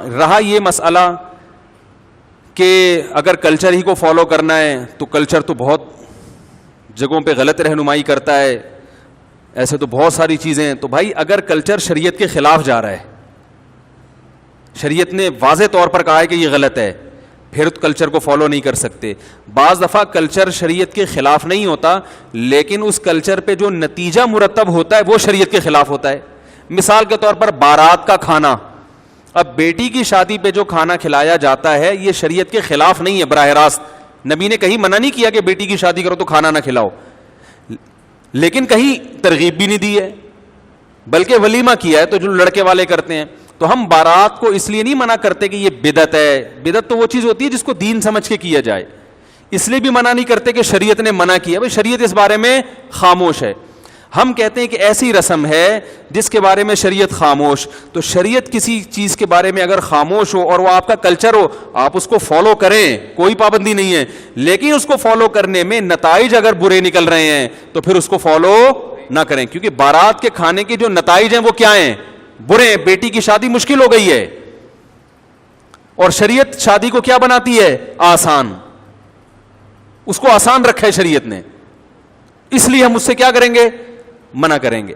رہا یہ مسئلہ کہ اگر کلچر ہی کو فالو کرنا ہے تو کلچر تو بہت جگہوں پہ غلط رہنمائی کرتا ہے, ایسے تو بہت ساری چیزیں ہیں. تو بھائی اگر کلچر شریعت کے خلاف جا رہا ہے, شریعت نے واضح طور پر کہا ہے کہ یہ غلط ہے, پھر کلچر کو فالو نہیں کر سکتے. بعض دفعہ کلچر شریعت کے خلاف نہیں ہوتا, لیکن اس کلچر پہ جو نتیجہ مرتب ہوتا ہے وہ شریعت کے خلاف ہوتا ہے. مثال کے طور پر بارات کا کھانا, اب بیٹی کی شادی پہ جو کھانا کھلایا جاتا ہے یہ شریعت کے خلاف نہیں ہے براہ راست. نبی نے کہیں منع نہیں کیا کہ بیٹی کی شادی کرو تو کھانا نہ کھلاؤ, لیکن کہیں ترغیب بھی نہیں دی ہے, بلکہ ولیمہ کیا ہے تو جو لڑکے والے کرتے ہیں. تو ہم بارات کو اس لیے نہیں منع کرتے کہ یہ بدعت ہے, بدعت تو وہ چیز ہوتی ہے جس کو دین سمجھ کے کیا جائے, اس لیے بھی منع نہیں کرتے کہ شریعت نے منع کیا. بھائی شریعت اس بارے میں خاموش ہے. ہم کہتے ہیں کہ ایسی رسم ہے جس کے بارے میں شریعت خاموش, تو شریعت کسی چیز کے بارے میں اگر خاموش ہو اور وہ آپ کا کلچر ہو, آپ اس کو فالو کریں, کوئی پابندی نہیں ہے, لیکن اس کو فالو کرنے میں نتائج اگر برے نکل رہے ہیں تو پھر اس کو فالو نہ کریں, کیونکہ بارات کے کھانے کے جو نتائج ہیں وہ کیا ہیں, برے ہیں. بیٹی کی شادی مشکل ہو گئی ہے اور شریعت شادی کو کیا بناتی ہے, آسان. اس کو آسان رکھا ہے شریعت نے, اس لیے ہم اس سے کیا کریں گے, منع کریں گے.